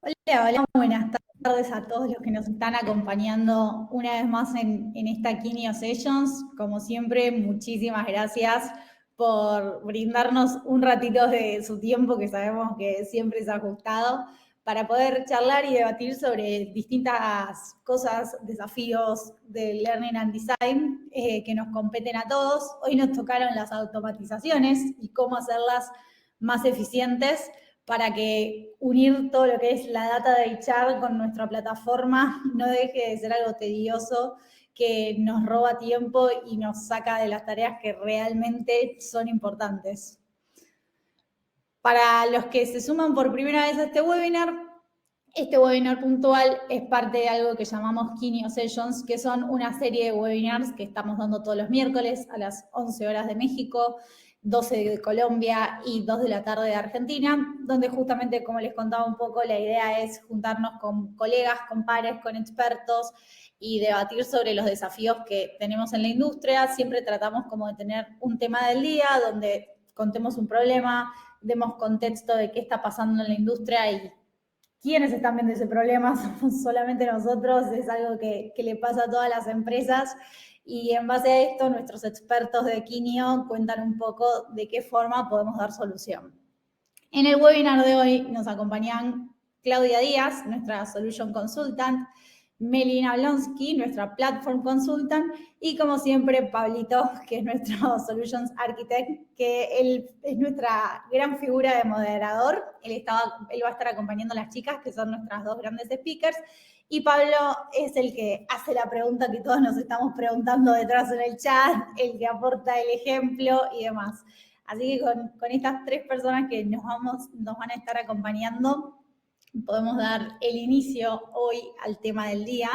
Hola, hola, buenas tardes a todos los que nos están acompañando una vez más en esta Kineo Sessions. Como siempre, muchísimas gracias por brindarnos un ratito de su tiempo, que sabemos que siempre es ajustado, para poder charlar y debatir sobre distintas cosas, desafíos del Learning and Design que nos competen a todos. Hoy nos tocaron las automatizaciones y cómo hacerlas más eficientes para que unir todo lo que es la data de HR con nuestra plataforma no deje de ser algo tedioso que nos roba tiempo y nos saca de las tareas que realmente son importantes. Para los que se suman por primera vez a este webinar puntual es parte de algo que llamamos Kineo Sessions, que son una serie de webinars que estamos dando todos los miércoles a las 11 horas de México, 12 de Colombia y 2 de la tarde de Argentina, donde justamente, como les contaba un poco, la idea es juntarnos con colegas, con pares, con expertos y debatir sobre los desafíos que tenemos en la industria. Siempre tratamos como de tener un tema del día donde contemos un problema, demos contexto de qué está pasando en la industria y quiénes están viendo ese problema. Somos solamente nosotros, es algo que le pasa a todas las empresas. Y en base a esto, nuestros expertos de Kineo cuentan un poco de qué forma podemos dar solución. En el webinar de hoy nos acompañan Claudia Díaz, nuestra Solution Consultant, Melina Blonsky, nuestra Platform Consultant, y como siempre, Pablito, que es nuestro Solutions Architect, que él es nuestra gran figura de moderador. Él va a estar acompañando a las chicas, que son nuestras dos grandes speakers, y Pablo es el que hace la pregunta que todos nos estamos preguntando detrás en el chat, el que aporta el ejemplo y demás. Así que con estas tres personas que nos van a estar acompañando, podemos dar el inicio hoy al tema del día,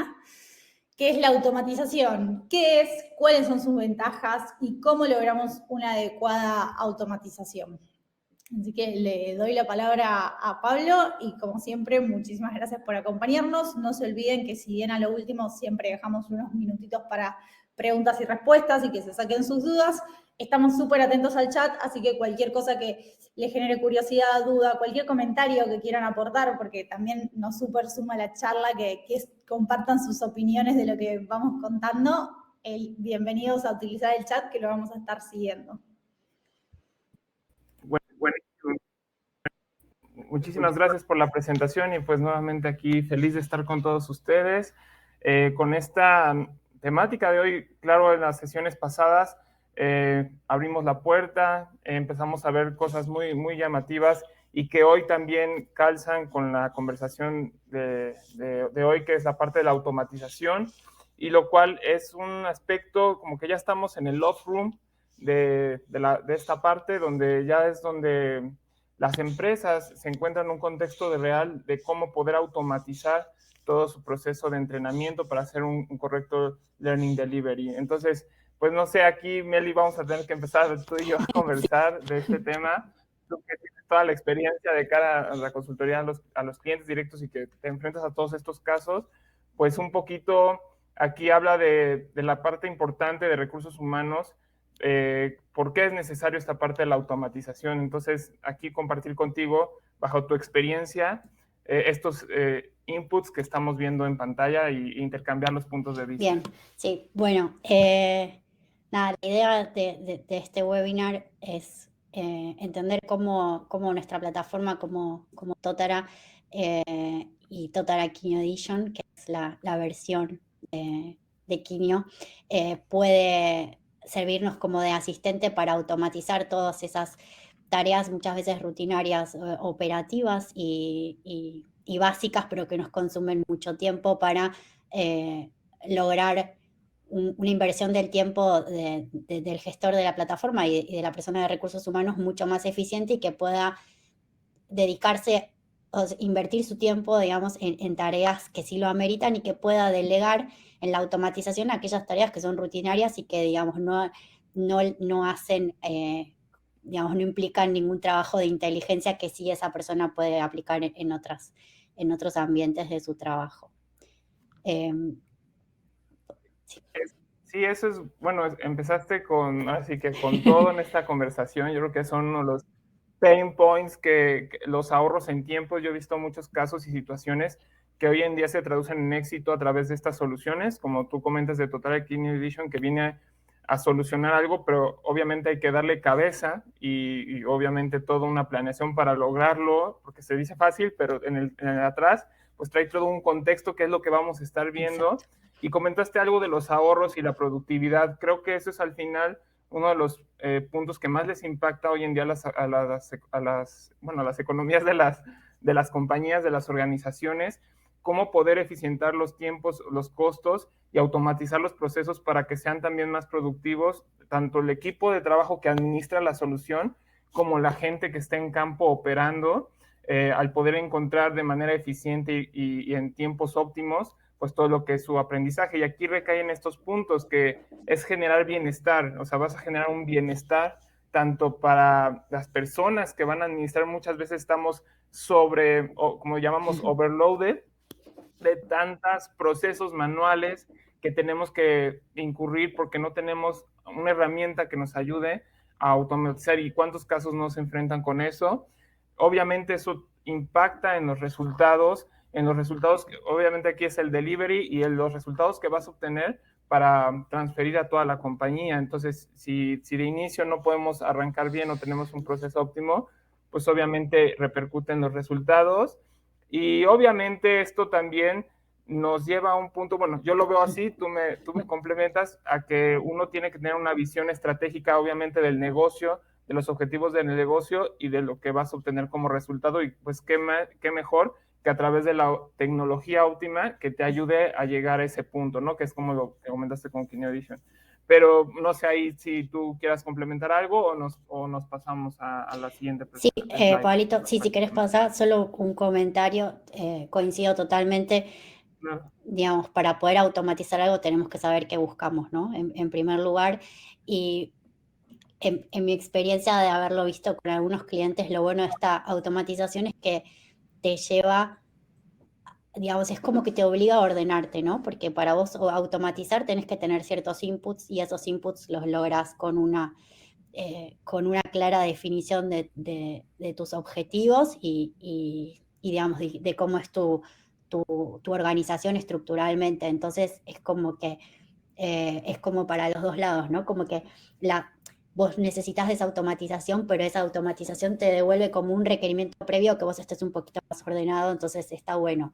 que es la automatización. ¿Qué es? ¿Cuáles son sus ventajas? ¿Y cómo logramos una adecuada automatización? Así que le doy la palabra a Pablo y como siempre, muchísimas gracias por acompañarnos. No se olviden que si bien a lo último siempre dejamos unos minutitos para preguntas y respuestas y que se saquen sus dudas, estamos súper atentos al chat, así que cualquier cosa que les genere curiosidad, duda, cualquier comentario que quieran aportar, porque también nos súper suma la charla que compartan sus opiniones de lo que vamos contando, bienvenidos a utilizar el chat que lo vamos a estar siguiendo. Bueno, muchísimas gracias por la presentación y pues nuevamente aquí feliz de estar con todos ustedes. Con esta temática de hoy, claro, en las sesiones pasadas abrimos la puerta, empezamos a ver cosas muy, muy llamativas y que hoy también calzan con la conversación de hoy, que es la parte de la automatización, y lo cual es un aspecto como que ya estamos en el love room de esta parte, donde ya es donde las empresas se encuentran en un contexto real de cómo poder automatizar todo su proceso de entrenamiento para hacer un correcto learning delivery. Entonces, pues no sé, aquí Meli vamos a tener que empezar tú y yo a conversar de este tema. Tú que tienes toda la experiencia de cara a la consultoría a los clientes directos y que te enfrentas a todos estos casos, pues un poquito aquí habla de la parte importante de recursos humanos, por qué es necesario esta parte de la automatización. Entonces, aquí compartir contigo, bajo tu experiencia, estos inputs que estamos viendo en pantalla e intercambiar los puntos de vista. Bien, sí, bueno, nada, la idea de este webinar es entender cómo nuestra plataforma como Totara y Totara Kineo Edition, que es la versión de Kineo, puede servirnos como de asistente para automatizar todas esas tareas muchas veces rutinarias, operativas y básicas, pero que nos consumen mucho tiempo para lograr una inversión del tiempo del gestor de la plataforma y de la persona de recursos humanos mucho más eficiente y que pueda dedicarse o invertir su tiempo, digamos, en tareas que sí lo ameritan y que pueda delegar en la automatización aquellas tareas que son rutinarias y que, digamos, no hacen, digamos, no implican ningún trabajo de inteligencia que sí esa persona puede aplicar en otros ambientes de su trabajo. Sí, eso es, bueno, empezaste con, así que con todo en esta conversación, yo creo que son uno de los pain points, que los ahorros en tiempo. Yo he visto muchos casos y situaciones que hoy en día se traducen en éxito a través de estas soluciones, como tú comentas de Total Kidney Edition, que viene a solucionar algo, pero obviamente hay que darle cabeza y obviamente toda una planeación para lograrlo, porque se dice fácil, pero en el atrás, pues trae todo un contexto que es lo que vamos a estar viendo. Exacto. Y comentaste algo de los ahorros y la productividad. Creo que eso es al final uno de los puntos que más les impacta hoy en día a las economías de las compañías, de las organizaciones, cómo poder eficientar los tiempos, los costos y automatizar los procesos para que sean también más productivos, tanto el equipo de trabajo que administra la solución como la gente que está en campo operando, al poder encontrar de manera eficiente y en tiempos óptimos, pues todo lo que es su aprendizaje. Y aquí recaen estos puntos, que es generar bienestar, o sea, vas a generar un bienestar tanto para las personas que van a administrar. Muchas veces estamos como llamamos, overloaded, de tantos procesos manuales que tenemos que incurrir porque no tenemos una herramienta que nos ayude a automatizar, y cuántos casos no se enfrentan con eso. Obviamente eso impacta en los resultados, obviamente aquí es el delivery y los resultados que vas a obtener para transferir a toda la compañía. Entonces, si de inicio no podemos arrancar bien o tenemos un proceso óptimo, pues obviamente repercute en los resultados. Y obviamente esto también nos lleva a un punto, bueno, yo lo veo así, tú me complementas, a que uno tiene que tener una visión estratégica, obviamente, del negocio, de los objetivos del negocio y de lo que vas a obtener como resultado. Y pues qué mejor que a través de la tecnología óptima que te ayude a llegar a ese punto, ¿no? Que es como lo que comentaste con Kidney Edition. Pero no sé ahí si tú quieras complementar algo o nos pasamos a la siguiente presentación. Sí, Pablito, sí, si querés pasar, solo un comentario, coincido totalmente. Claro. Digamos, para poder automatizar algo tenemos que saber qué buscamos, ¿no? En primer lugar, y en mi experiencia de haberlo visto con algunos clientes, lo bueno de esta automatización es que te lleva, digamos, es como que te obliga a ordenarte, ¿no? Porque para vos automatizar tenés que tener ciertos inputs y esos inputs los logras con una clara definición de tus objetivos y digamos, de cómo es tu organización estructuralmente. Entonces es como que es como para los dos lados, ¿no? Como que vos necesitas de esa automatización, pero esa automatización te devuelve como un requerimiento previo que vos estés un poquito más ordenado, entonces está bueno.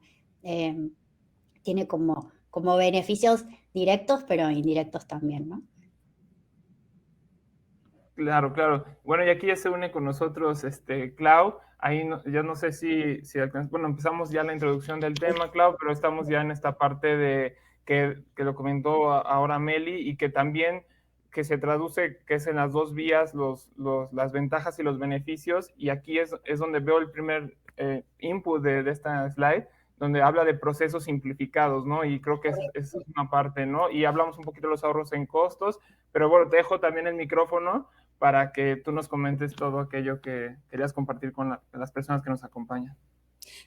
Tiene como beneficios directos, pero indirectos también, ¿no? Claro, claro. Bueno, y aquí ya se une con nosotros Clau. Ahí yo no sé si bueno, empezamos ya la introducción del tema, Clau, pero estamos ya en esta parte de que lo comentó ahora Meli, y que también que se traduce, que es en las dos vías, las ventajas y los beneficios. Y aquí es donde veo el primer input de esta slide, donde habla de procesos simplificados, ¿no? Y creo que es una parte, ¿no? Y hablamos un poquito de los ahorros en costos, pero bueno, te dejo también el micrófono para que tú nos comentes todo aquello que querías compartir con las personas que nos acompañan.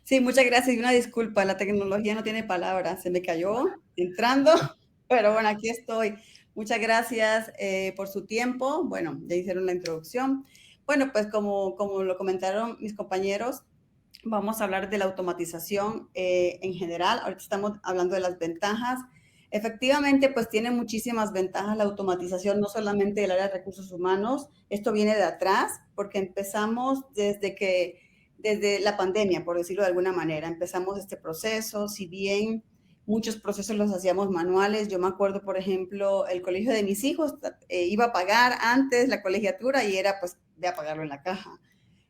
Sí, muchas gracias y una disculpa, la tecnología no tiene palabras, se me cayó entrando, pero bueno, aquí estoy. Muchas gracias por su tiempo. Bueno, ya hicieron la introducción. Bueno, pues como lo comentaron mis compañeros, vamos a hablar de la automatización en general. Ahorita estamos hablando de las ventajas. Efectivamente, pues tiene muchísimas ventajas la automatización, no solamente del área de recursos humanos. Esto viene de atrás, porque empezamos desde la pandemia, por decirlo de alguna manera. Empezamos este proceso, si bien muchos procesos los hacíamos manuales. Yo me acuerdo, por ejemplo, el colegio de mis hijos iba a pagar antes la colegiatura y era pues de a pagarlo en la caja.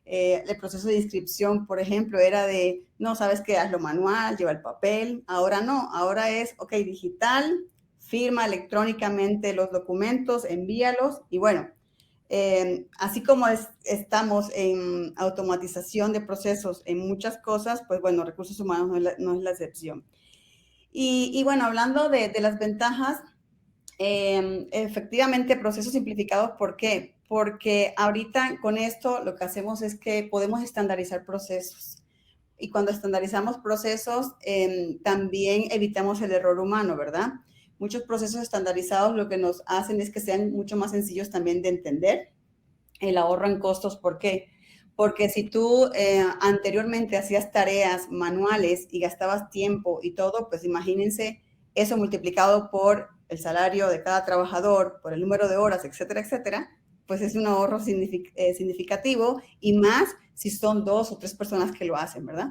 El proceso de inscripción, por ejemplo, era de, no, sabes qué, hazlo manual, lleva el papel. Ahora no, ahora es, ok, digital, firma electrónicamente los documentos, envíalos. Y bueno, así como estamos en automatización de procesos en muchas cosas, pues bueno, recursos humanos no es la excepción. Y bueno, hablando de las ventajas, efectivamente, procesos simplificados, ¿por qué? Porque ahorita con esto lo que hacemos es que podemos estandarizar procesos. Y cuando estandarizamos procesos, también evitamos el error humano, ¿verdad? Muchos procesos estandarizados lo que nos hacen es que sean mucho más sencillos también de entender. El ahorro en costos, ¿por qué? porque si tú anteriormente hacías tareas manuales y gastabas tiempo y todo, pues imagínense eso multiplicado por el salario de cada trabajador, por el número de horas, etcétera, etcétera, pues es un ahorro significativo, y más si son 2 o 3 personas que lo hacen, ¿verdad?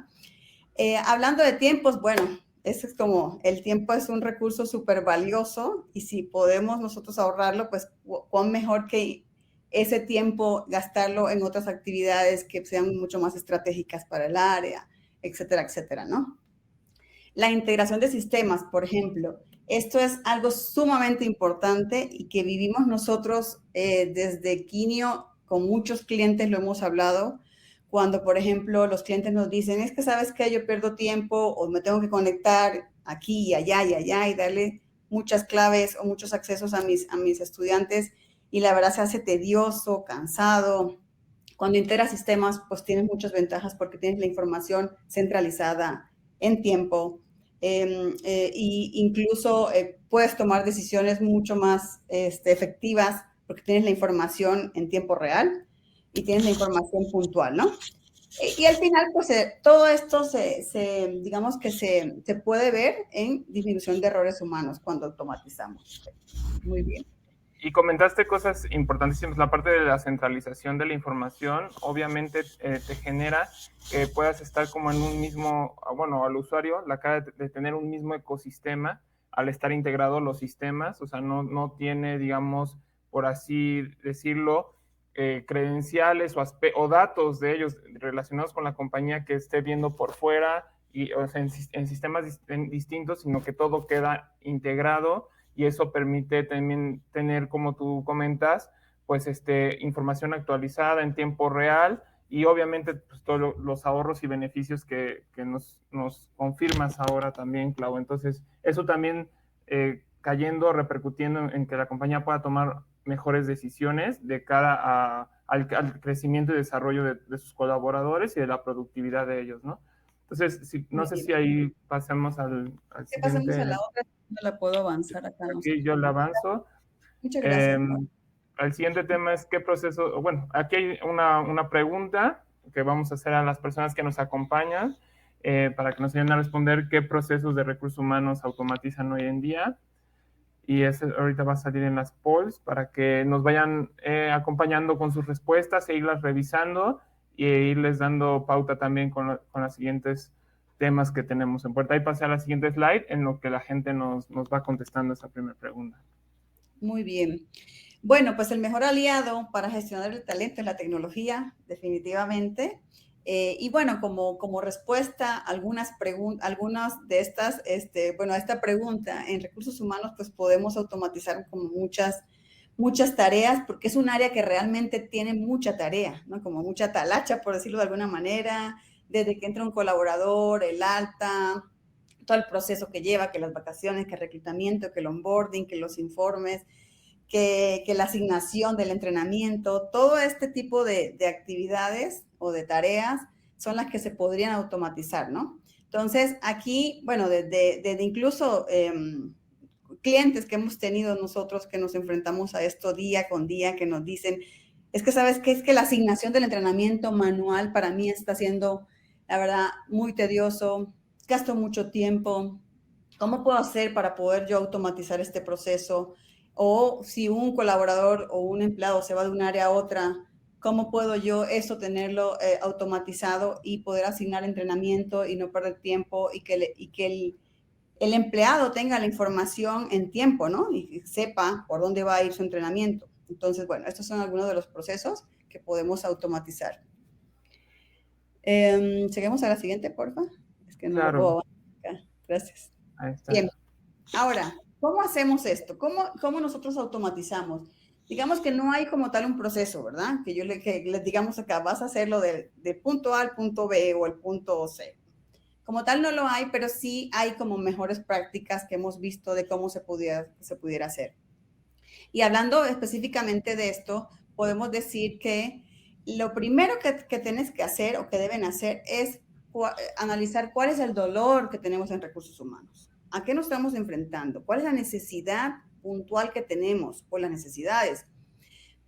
Hablando de tiempos, bueno, eso es como, el tiempo es un recurso súper valioso, y si podemos nosotros ahorrarlo, pues cuán mejor que ese tiempo gastarlo en otras actividades que sean mucho más estratégicas para el área, etcétera, etcétera, ¿no? La integración de sistemas, por ejemplo, esto es algo sumamente importante y que vivimos nosotros desde Quinio, con muchos clientes lo hemos hablado. Cuando, por ejemplo, los clientes nos dicen, es que sabes que yo pierdo tiempo o me tengo que conectar aquí y allá y darle muchas claves o muchos accesos a mis estudiantes, y la verdad se hace tedioso, cansado. Cuando integras sistemas, pues tienes muchas ventajas porque tienes la información centralizada en tiempo, y incluso puedes tomar decisiones mucho más efectivas porque tienes la información en tiempo real y tienes la información puntual, ¿no? Y al final, pues todo esto digamos que se puede ver en disminución de errores humanos cuando automatizamos. Muy bien. Y comentaste cosas importantísimas, la parte de la centralización de la información, obviamente te genera que puedas estar como en un mismo, bueno, al usuario, la cara de tener un mismo ecosistema al estar integrados los sistemas, o sea, no tiene, digamos, por así decirlo, credenciales o datos de ellos relacionados con la compañía que esté viendo por fuera, o sea, en sistemas distintos, sino que todo queda integrado. Y eso permite también tener, como tú comentas, pues información actualizada en tiempo real, y obviamente pues, todos los ahorros y beneficios que nos confirmas ahora también, Clau. Entonces, eso también cayendo, repercutiendo en que la compañía pueda tomar mejores decisiones de cara al crecimiento y desarrollo de sus colaboradores y de la productividad de ellos, ¿no? Entonces, no sé si ahí pasamos al ¿Qué pasamos siguiente. a la otra? No la puedo avanzar acá. No sé. Aquí yo la avanzo. Muchas gracias. El siguiente tema es qué proceso, bueno, aquí hay una pregunta que vamos a hacer a las personas que nos acompañan para que nos ayuden a responder qué procesos de recursos humanos automatizan hoy en día. Y ahorita va a salir en las polls para que nos vayan acompañando con sus respuestas e irlas revisando e irles dando pauta también con los siguientes temas que tenemos en puerta. Ahí pasé a la siguiente slide en lo que la gente nos va contestando esa primera pregunta. Muy bien. Bueno, pues el mejor aliado para gestionar el talento es la tecnología, definitivamente. Y bueno, como respuesta a algunas de estas, bueno, a esta pregunta, en recursos humanos, pues podemos automatizar como muchas tareas, porque es un área que realmente tiene mucha tarea, ¿no? Como mucha talacha, por decirlo de alguna manera, desde que entra un colaborador, el alta, todo el proceso que lleva, que las vacaciones, que el reclutamiento, que el onboarding, que los informes, que la asignación del entrenamiento, todo este tipo de actividades o de tareas son las que se podrían automatizar, ¿no? Entonces, aquí, bueno, desde incluso clientes que hemos tenido nosotros que nos enfrentamos a esto día con día, que nos dicen, es que sabes qué, es que la asignación del entrenamiento manual para mí está siendo, la verdad, muy tedioso, gasto mucho tiempo, ¿cómo puedo hacer para poder yo automatizar este proceso? O si un colaborador o un empleado se va de un área a otra, ¿cómo puedo yo eso tenerlo automatizado y poder asignar entrenamiento y no perder tiempo y que el empleado tenga la información en tiempo, ¿no? Y sepa por dónde va a ir su entrenamiento. Entonces, bueno, estos son algunos de los procesos que podemos automatizar. Seguimos a la siguiente, porfa. Es que no Claro. lo puedo avanzar. Gracias. Ahí está. Bien. Ahora, ¿cómo hacemos esto? ¿Cómo nosotros automatizamos? Digamos que no hay como tal un proceso, ¿verdad? Que les digamos acá, vas a hacerlo de punto A al punto B o el punto C. Como tal no lo hay, pero sí hay como mejores prácticas que hemos visto de cómo se pudiera hacer. Y hablando específicamente de esto, podemos decir que lo primero que tienes que hacer o que deben hacer es analizar cuál es el dolor que tenemos en recursos humanos. ¿A qué nos estamos enfrentando? ¿Cuál es la necesidad puntual que tenemos o las necesidades?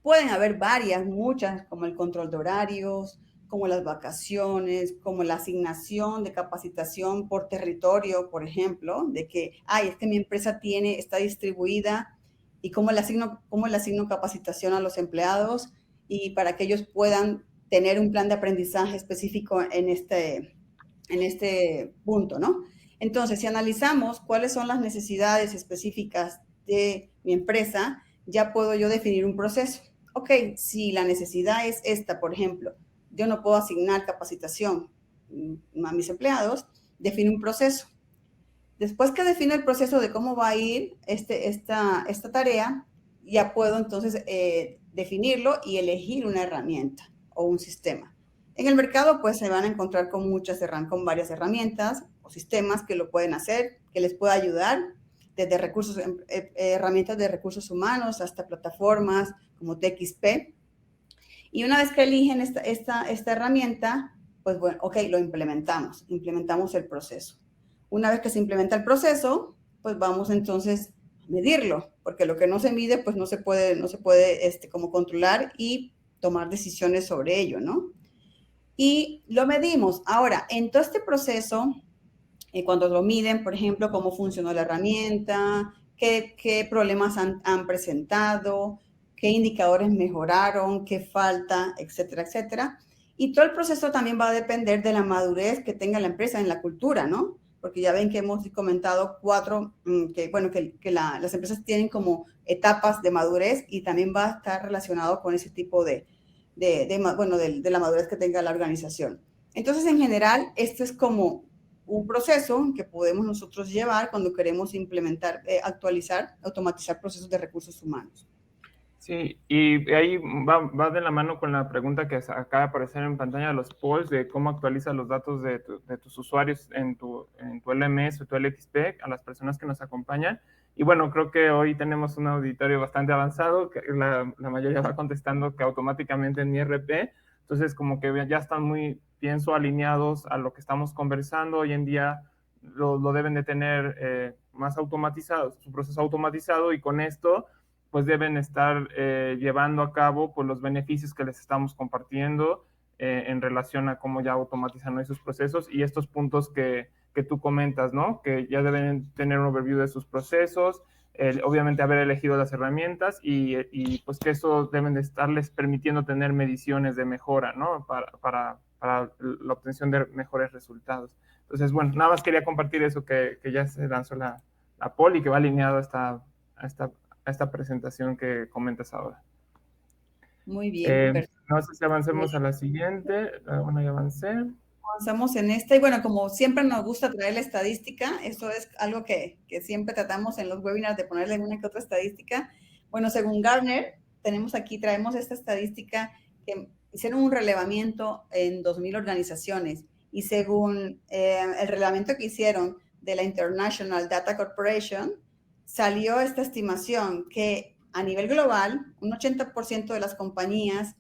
Pueden haber varias, muchas, como el control de horarios, como las vacaciones, como la asignación de capacitación por territorio, por ejemplo, de que, es que mi empresa está distribuida y cómo le asigno capacitación a los empleados y para que ellos puedan tener un plan de aprendizaje específico en este punto, ¿no? Entonces, si analizamos cuáles son las necesidades específicas de mi empresa, ya puedo yo definir un proceso. Ok, si la necesidad es esta, por ejemplo, yo no puedo asignar capacitación a mis empleados, defino un proceso. Después que defino el proceso de cómo va a ir esta tarea, ya puedo entonces definirlo y elegir una herramienta o un sistema. En el mercado pues se van a encontrar con varias herramientas o sistemas que lo pueden hacer, que les pueda ayudar, desde herramientas de recursos humanos hasta plataformas como TXP. Y una vez que eligen esta herramienta, pues bueno, ok, lo implementamos el proceso. Una vez que se implementa el proceso, pues vamos entonces a medirlo, porque lo que no se mide, pues no se puede como controlar y tomar decisiones sobre ello, ¿no? Y lo medimos. Ahora, en todo este proceso, cuando lo miden, por ejemplo, cómo funcionó la herramienta, qué problemas han presentado, qué indicadores mejoraron, qué falta, etcétera, etcétera. Y todo el proceso también va a depender de la madurez que tenga la empresa en la cultura, ¿no? Porque ya ven que hemos comentado que las empresas tienen como etapas de madurez y también va a estar relacionado con ese tipo de la madurez que tenga la organización. Entonces, en general, esto es como un proceso que podemos nosotros llevar cuando queremos implementar, actualizar, automatizar procesos de recursos humanos. Sí, y ahí va de la mano con la pregunta que acaba de aparecer en pantalla de los polls de cómo actualizas los datos de tus usuarios en tu LMS o tu LXP a las personas que nos acompañan. Y bueno, creo que hoy tenemos un auditorio bastante avanzado, que la mayoría va contestando que automáticamente en IRP, entonces como que ya están muy, pienso, alineados a lo que estamos conversando. Hoy en día lo deben de tener más automatizado, su proceso automatizado, y con esto pues deben estar llevando a cabo pues, los beneficios que les estamos compartiendo en relación a cómo ya automatizan esos procesos y estos puntos que tú comentas, ¿no? Que ya deben tener un overview de sus procesos, obviamente haber elegido las herramientas y pues que eso deben de estarles permitiendo tener mediciones de mejora, ¿no? Para la obtención de mejores resultados. Entonces, bueno, nada más quería compartir eso, que ya se lanzó la poll y que va alineado a esta presentación que comentas ahora. Muy bien. No sé si avancemos a la siguiente. Bueno, ya avancé. Avanzamos en esta y bueno, como siempre nos gusta traer la estadística, esto es algo que siempre tratamos en los webinars de ponerle una que otra estadística. Bueno, según Gartner, traemos esta estadística que hicieron un relevamiento en 2,000 organizaciones y según el relevamiento que hicieron de la International Data Corporation, salió esta estimación que a nivel global, un 80% de las compañías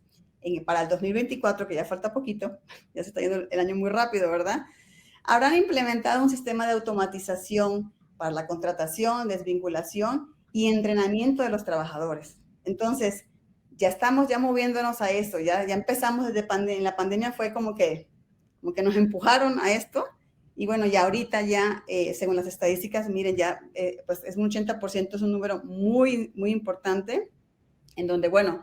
para el 2024, que ya falta poquito, ya se está yendo el año muy rápido, ¿verdad? Habrán implementado un sistema de automatización para la contratación, desvinculación y entrenamiento de los trabajadores. Entonces, ya estamos moviéndonos a esto, ya empezamos desde en la pandemia fue como que nos empujaron a esto. Y bueno, ya ahorita según las estadísticas, miren, pues es un 80%, es un número muy, muy importante, en donde, bueno,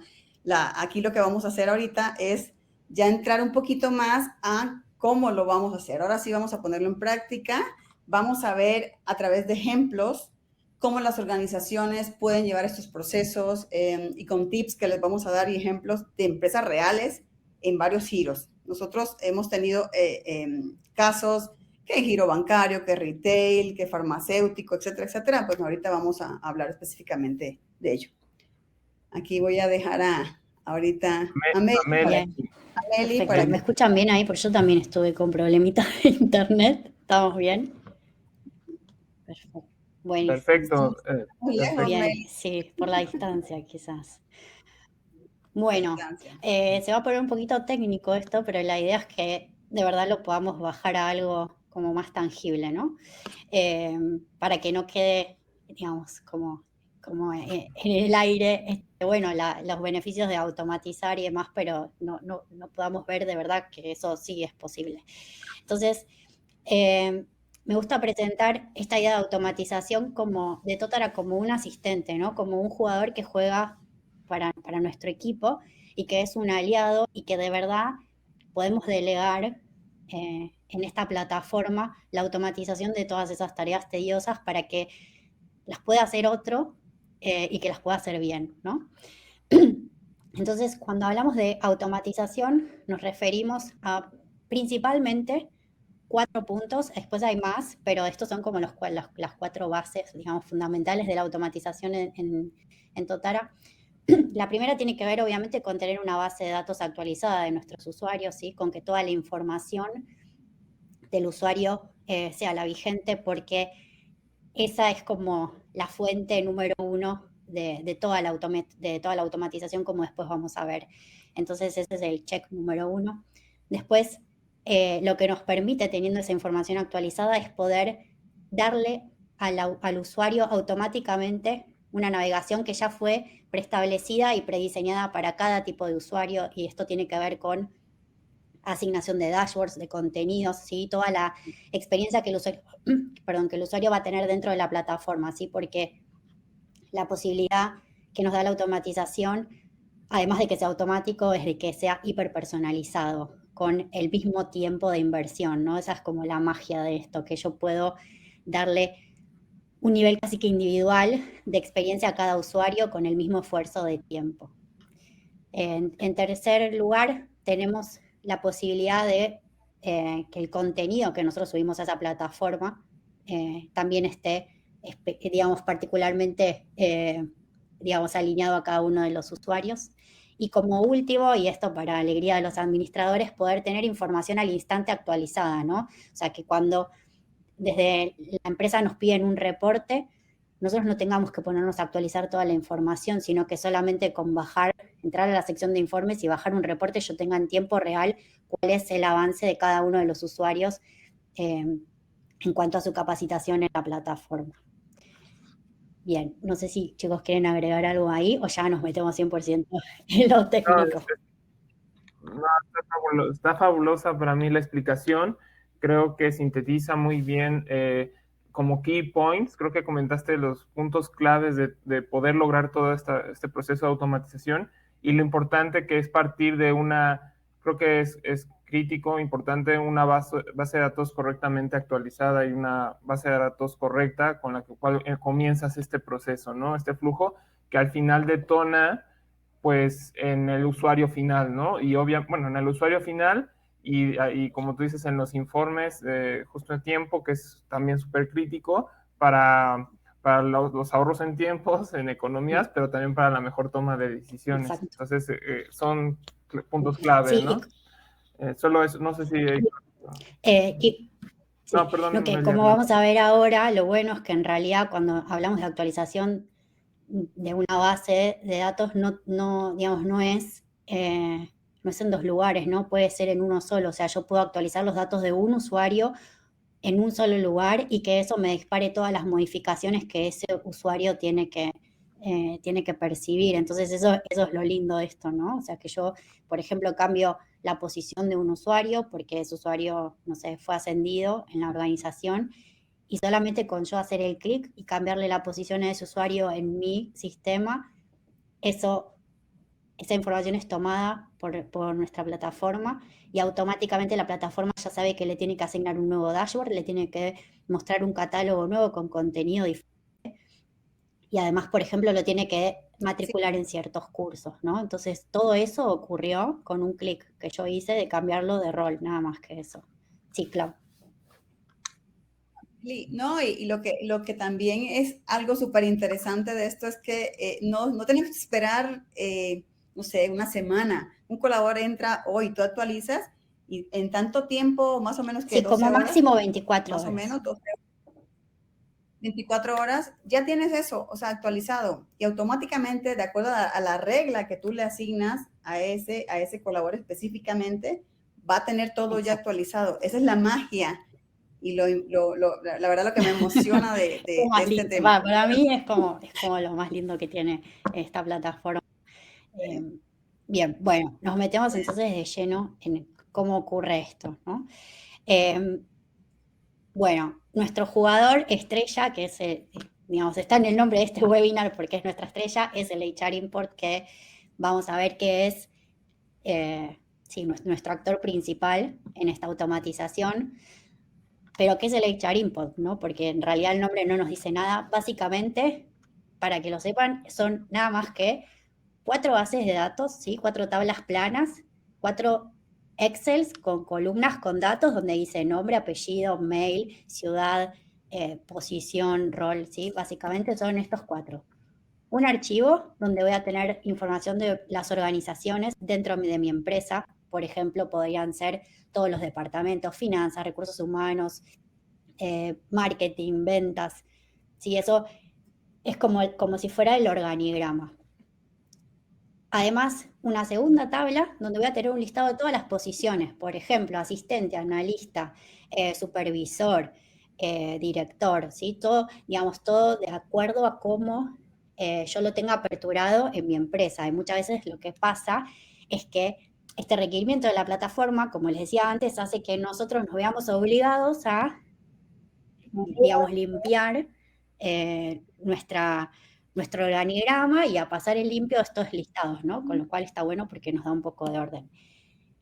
aquí lo que vamos a hacer ahorita es ya entrar un poquito más a cómo lo vamos a hacer. Ahora sí vamos a ponerlo en práctica. Vamos a ver a través de ejemplos cómo las organizaciones pueden llevar estos procesos y con tips que les vamos a dar y ejemplos de empresas reales en varios giros. Nosotros hemos tenido casos que giro bancario, que retail, que farmacéutico, etcétera, etcétera. Pues ahorita vamos a hablar específicamente de ello. Aquí voy a dejar ahorita a Meli. ¿Me escuchan bien ahí? Porque yo también estuve con problemitas de internet. ¿Estamos bien? Perfecto. Buenísimo. Perfecto. Bien, sí, por la distancia quizás. Bueno, se va a poner un poquito técnico esto, pero la idea es que de verdad lo podamos bajar a algo como más tangible, ¿no? Para que no quede, digamos, como como en el aire, bueno, los beneficios de automatizar y demás, pero no podamos ver de verdad que eso sí es posible. Entonces, me gusta presentar esta idea de automatización de Totara como un asistente, ¿no? Como un jugador que juega para nuestro equipo y que es un aliado y que de verdad podemos delegar en esta plataforma la automatización de todas esas tareas tediosas para que las pueda hacer otro y que las pueda hacer bien, ¿no? Entonces, cuando hablamos de automatización, nos referimos a principalmente 4 puntos, después hay más, pero estos son como las 4 bases, digamos, fundamentales de la automatización en Totara. La primera tiene que ver, obviamente, con tener una base de datos actualizada de nuestros usuarios, ¿sí? Con que toda la información del usuario sea la vigente, porque esa es como la fuente número 1 de toda la automatización, como después vamos a ver. Entonces, ese es el check número 1. Después, lo que nos permite, teniendo esa información actualizada, es poder darle al usuario automáticamente una navegación que ya fue preestablecida y prediseñada para cada tipo de usuario, y esto tiene que ver con asignación de dashboards, de contenidos, ¿sí? Toda la experiencia que el usuario va a tener dentro de la plataforma, ¿sí? Porque la posibilidad que nos da la automatización, además de que sea automático, es de que sea hiperpersonalizado, con el mismo tiempo de inversión, ¿no? Esa es como la magia de esto, que yo puedo darle un nivel casi que individual de experiencia a cada usuario con el mismo esfuerzo de tiempo. En tercer lugar, tenemos la posibilidad de que el contenido que nosotros subimos a esa plataforma también esté, digamos, particularmente, digamos, alineado a cada uno de los usuarios. Y como último, y esto para alegría de los administradores, poder tener información al instante actualizada, ¿no? O sea, que cuando desde la empresa nos piden un reporte, nosotros no tengamos que ponernos a actualizar toda la información, sino que solamente con entrar a la sección de informes y bajar un reporte, yo tenga en tiempo real cuál es el avance de cada uno de los usuarios en cuanto a su capacitación en la plataforma. Bien, no sé si chicos quieren agregar algo ahí o ya nos metemos 100% en lo técnico. No, está fabulosa para mí la explicación. Creo que sintetiza muy bien como key points. Creo que comentaste los puntos claves de poder lograr todo este proceso de automatización y lo importante que es partir de creo que es crítico, importante, una base de datos correctamente actualizada y una base de datos correcta con la cual comienzas este proceso, ¿no? Este flujo que al final detona pues en el usuario final, ¿no? Y bueno, en el usuario final y como tú dices, en los informes justo en tiempo, que es también súper crítico para los ahorros en tiempos, en economías, pero también para la mejor toma de decisiones. Exacto. Entonces, son puntos clave, sí, ¿no? Solo eso, no sé si... no, perdón. Lo que, como vamos a ver ahora, lo bueno es que en realidad cuando hablamos de actualización de una base de datos, digamos, no es en 2 lugares, ¿no? Puede ser en uno solo. O sea, yo puedo actualizar los datos de un usuario en un solo lugar y que eso me dispare todas las modificaciones que ese usuario tiene que percibir. Entonces, eso es lo lindo de esto, ¿no? O sea, que yo, por ejemplo, cambio la posición de un usuario porque ese usuario, no sé, fue ascendido en la organización, y solamente con yo hacer el clic y cambiarle la posición a ese usuario en mi sistema, esa información es tomada por nuestra plataforma y automáticamente la plataforma ya sabe que le tiene que asignar un nuevo dashboard, le tiene que mostrar un catálogo nuevo con contenido diferente y además, por ejemplo, lo tiene que matricular en ciertos cursos, ¿no? Entonces, todo eso ocurrió con un clic que yo hice de cambiarlo de rol, nada más que eso. Sí, Clau. No, y lo que también es algo súper interesante de esto es que no tenemos que esperar, no sé, una semana. Un colaborador entra hoy, tú actualizas y en tanto tiempo, más o menos que 12 horas. Sí, como máximo 24 horas. Más o menos 12 horas. 24 horas, ya tienes eso, o sea, actualizado. Y automáticamente, de acuerdo a la regla que tú le asignas a ese colaborador específicamente, va a tener todo ya actualizado. Esa es la magia y la verdad lo que me emociona de este tema. Para mí es como lo más lindo que tiene esta plataforma. Bien, bueno, nos metemos entonces de lleno en cómo ocurre esto, ¿no? Bueno, nuestro jugador estrella, que es, digamos, está en el nombre de este webinar porque es nuestra estrella, es el HR Import, que vamos a ver que es nuestro actor principal en esta automatización. Pero ¿qué es el HR Import, no? Porque en realidad el nombre no nos dice nada. Básicamente, para que lo sepan, son nada más que 4 bases de datos, ¿sí? 4 tablas planas, 4 Excels con columnas con datos donde dice nombre, apellido, mail, ciudad, posición, rol, ¿sí? Básicamente son estos 4. Un archivo donde voy a tener información de las organizaciones dentro de mi empresa. Por ejemplo, podrían ser todos los departamentos, finanzas, recursos humanos, marketing, ventas. ¿Sí? Eso es como si fuera el organigrama. Además, una segunda tabla donde voy a tener un listado de todas las posiciones, por ejemplo, asistente, analista, supervisor, director, ¿sí? Todo, digamos, todo de acuerdo a cómo yo lo tenga aperturado en mi empresa. Y muchas veces lo que pasa es que este requerimiento de la plataforma, como les decía antes, hace que nosotros nos veamos obligados a, digamos, limpiar nuestro organigrama y a pasar en limpio estos listados, ¿no? Con lo cual está bueno porque nos da un poco de orden.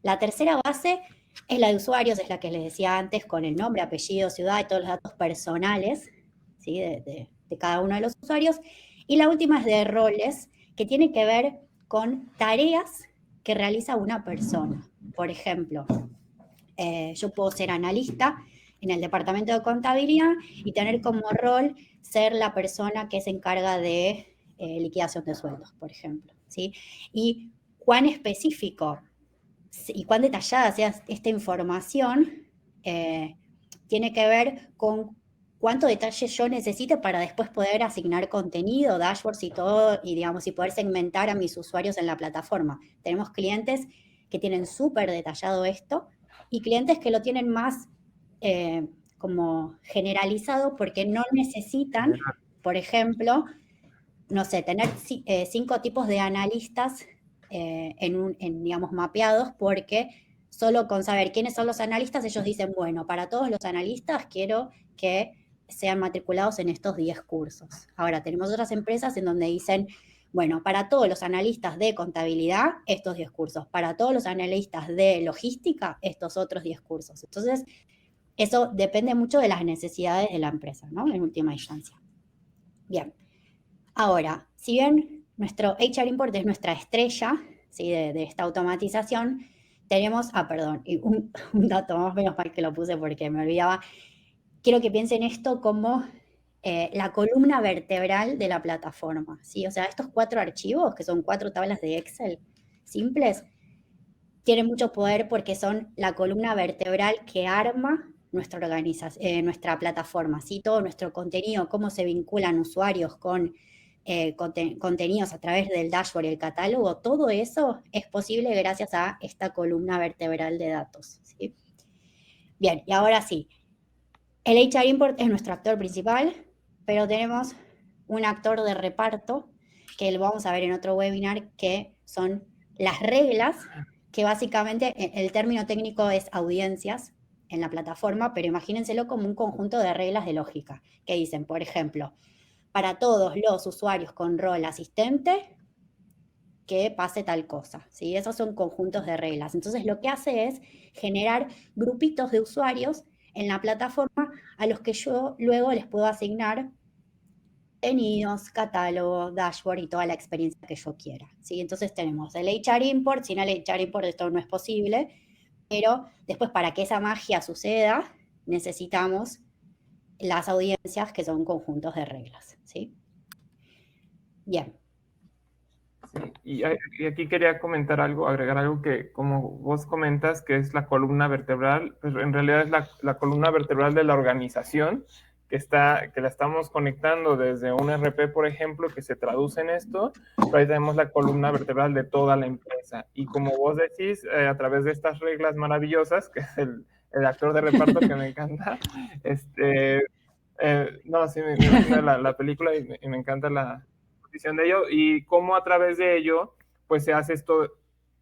La tercera base es la de usuarios, es la que les decía antes, con el nombre, apellido, ciudad y todos los datos personales, ¿sí? de cada uno de los usuarios. Y la última es de roles, que tiene que ver con tareas que realiza una persona. Por ejemplo, yo puedo ser analista en el departamento de contabilidad y tener como rol ser la persona que se encarga de liquidación de sueldos, por ejemplo, ¿sí? Y cuán específico y cuán detallada sea esta información tiene que ver con cuánto detalle yo necesite para después poder asignar contenido, dashboards y todo, y digamos, y poder segmentar a mis usuarios en la plataforma. Tenemos clientes que tienen súper detallado esto y clientes que lo tienen más como generalizado porque no necesitan, por ejemplo, no sé, tener 5 tipos de analistas digamos, mapeados, porque solo con saber quiénes son los analistas, ellos dicen, bueno, para todos los analistas quiero que sean matriculados en estos 10 cursos. Ahora, tenemos otras empresas en donde dicen, bueno, para todos los analistas de contabilidad, estos 10 cursos. Para todos los analistas de logística, estos otros 10 cursos. Entonces, eso depende mucho de las necesidades de la empresa, ¿no? En última instancia. Bien. Ahora, si bien nuestro HR Import es nuestra estrella, ¿sí? de esta automatización, tenemos, y un dato más, menos mal que lo puse porque me olvidaba, quiero que piensen esto como la columna vertebral de la plataforma, ¿sí? O sea, estos 4 archivos, que son 4 tablas de Excel simples, tienen mucho poder porque son la columna vertebral que arma nuestra plataforma, ¿sí? Todo nuestro contenido, cómo se vinculan usuarios con contenidos a través del dashboard y el catálogo, todo eso es posible gracias a esta columna vertebral de datos, ¿sí? Bien, y ahora sí, el HR Import es nuestro actor principal, pero tenemos un actor de reparto, que lo vamos a ver en otro webinar, que son las reglas, que básicamente el término técnico es audiencias en la plataforma, pero imagínenselo como un conjunto de reglas de lógica, que dicen, por ejemplo, para todos los usuarios con rol asistente, que pase tal cosa, ¿sí? Esos son conjuntos de reglas. Entonces, lo que hace es generar grupitos de usuarios en la plataforma a los que yo luego les puedo asignar contenidos, catálogo, dashboard y toda la experiencia que yo quiera, ¿sí? Entonces, tenemos el HR Import. Sin el HR Import esto no es posible, pero después, para que esa magia suceda, necesitamos las audiencias, que son conjuntos de reglas, ¿sí? Bien. Sí, y aquí quería comentar algo, agregar algo que, como vos comentas, que es la columna vertebral, pues en realidad es la columna vertebral de la organización, que la estamos conectando desde un RP, por ejemplo, que se traduce en esto, pero ahí tenemos la columna vertebral de toda la empresa. Y como vos decís, a través de estas reglas maravillosas, que es el actor de reparto que me encanta. No, sí, me imagino la película y me encanta la posición de ello y cómo a través de ello, pues se hace esto,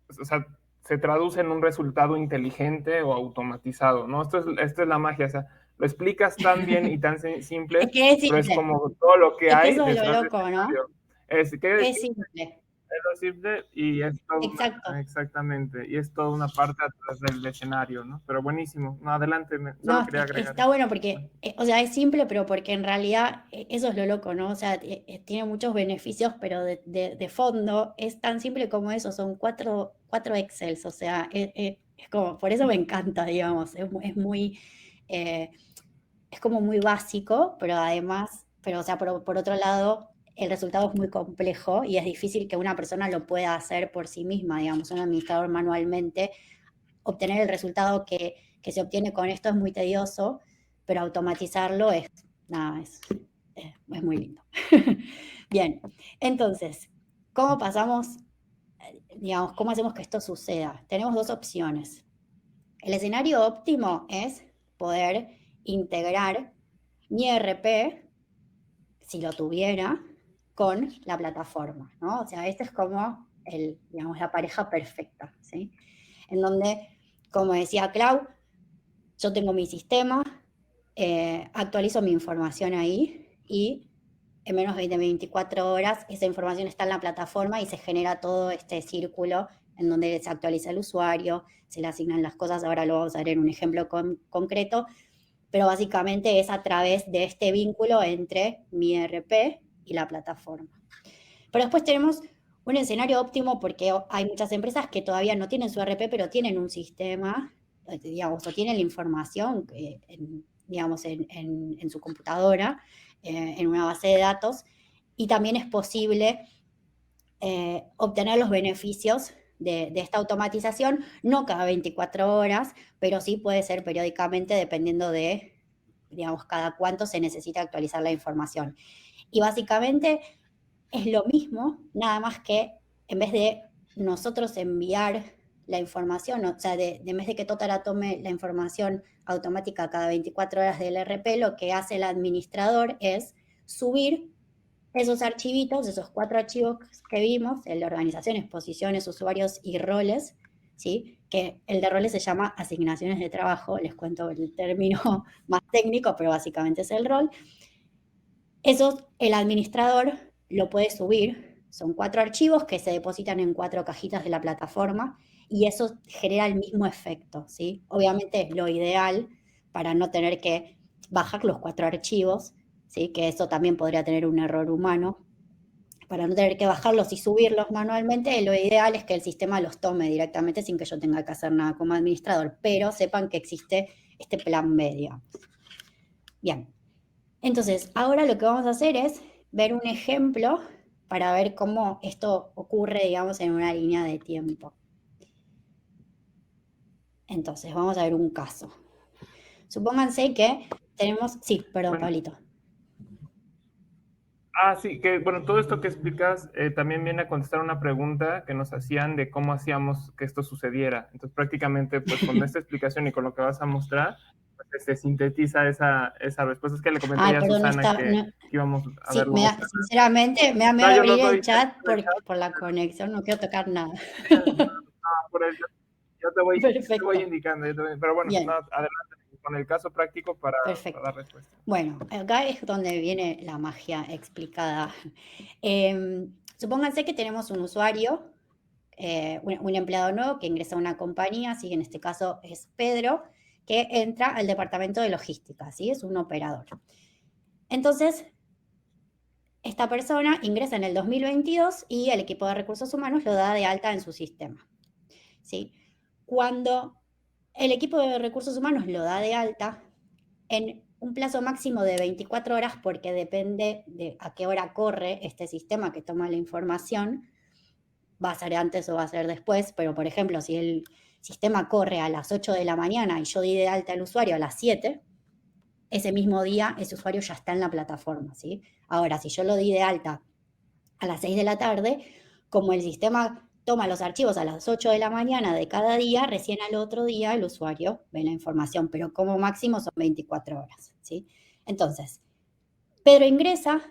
o sea, se traduce en un resultado inteligente o automatizado, ¿no? Esto es la magia, o sea, lo explicas tan bien y tan simple, Es que es pero es simple. como todo lo que Es que hay eso es lo detrás de loco, este ¿no? escenario. Es simple. lo simple y es todo Exacto. exactamente, y es toda una parte atrás del escenario, ¿no? Pero buenísimo. No, adelante, solo No, quería agregar. está bueno porque, o sea, es simple, pero porque en realidad eso es lo loco, ¿no? O sea, tiene muchos beneficios, pero de fondo es tan simple como eso, son cuatro Excels, o sea, es como, por eso me encanta, digamos, es muy, es como muy básico, pero además, pero o sea, por otro lado, el resultado es muy complejo y es difícil que una persona lo pueda hacer por sí misma, digamos, un administrador manualmente. Obtener el resultado que se obtiene con esto es muy tedioso, pero automatizarlo es, nada, es muy lindo. Bien, entonces, ¿cómo pasamos, digamos, cómo hacemos que esto suceda? Tenemos dos opciones. El escenario óptimo es poder integrar mi ERP, si lo tuviera, con la plataforma, ¿no? O sea, esta es como digamos, la pareja perfecta, ¿sí? En donde, como decía Clau, yo tengo mi sistema, actualizo mi información ahí y en menos de 24 horas esa información está en la plataforma y se genera todo este círculo en donde se actualiza el usuario, se le asignan las cosas, ahora lo vamos a ver en un ejemplo concreto, pero básicamente es a través de este vínculo entre mi ERP y la plataforma. Pero después tenemos un escenario óptimo porque hay muchas empresas que todavía no tienen su ERP, pero tienen un sistema, digamos, o tienen la información, digamos, en su computadora, en una base de datos, y también es posible obtener los beneficios de esta automatización, no cada 24 horas, pero sí puede ser periódicamente dependiendo de, digamos, cada cuánto se necesita actualizar la información. Y básicamente es lo mismo, nada más que en vez de nosotros enviar la información, o sea, en vez de que Totara tome la información automática cada 24 horas del RP, lo que hace el administrador es subir esos archivitos, esos 4 archivos que vimos, el de organizaciones, posiciones, usuarios y roles, ¿sí? Que el de roles se llama asignaciones de trabajo, les cuento el término más técnico, pero básicamente es el rol. Eso el administrador lo puede subir, son 4 archivos que se depositan en 4 cajitas de la plataforma y eso genera el mismo efecto, ¿sí? Obviamente es lo ideal para no tener que bajar los 4 archivos, ¿sí? Que eso también podría tener un error humano. Para no tener que bajarlos y subirlos manualmente, lo ideal es que el sistema los tome directamente sin que yo tenga que hacer nada como administrador, pero sepan que existe este plan B, digamos. Bien. Entonces, ahora lo que vamos a hacer es ver un ejemplo para ver cómo esto ocurre, digamos, en una línea de tiempo. Entonces, vamos a ver un caso. Supónganse que tenemos... Sí, perdón, Bueno. Pablito. Sí, que bueno, todo esto que explicas también viene a contestar una pregunta que nos hacían de cómo hacíamos que esto sucediera. Entonces, prácticamente, pues con esta explicación y con lo que vas a mostrar, pues, se sintetiza esa respuesta. Es que le comenté ya a Perdón, Susana que íbamos a sí, verlo. sinceramente, me voy a Yo no abrir el soy chat por la conexión, no quiero tocar nada. por eso, yo te voy Perfecto. indicando. Pero bueno, Bien. adelante con el caso práctico para Perfecto. dar respuesta. Bueno, acá es donde viene la magia explicada. Supónganse que tenemos un usuario, un empleado nuevo que ingresa a una compañía, así que en este caso es Pedro, que entra al departamento de logística, ¿sí? Es un operador. Entonces, esta persona ingresa en el 2022 y el equipo de recursos humanos lo da de alta en su sistema, ¿sí? Cuando el equipo de recursos humanos lo da de alta, en un plazo máximo de 24 horas, porque depende de a qué hora corre este sistema que toma la información, va a ser antes o va a ser después, pero por ejemplo, si el sistema corre a las 8 de la mañana y yo di de alta al usuario a las 7, ese mismo día ese usuario ya está en la plataforma, ¿sí? Ahora, si yo lo di de alta a las 6 de la tarde, como el sistema toma los archivos a las 8 de la mañana de cada día, recién al otro día el usuario ve la información, pero como máximo son 24 horas, ¿sí? Entonces, Pedro ingresa,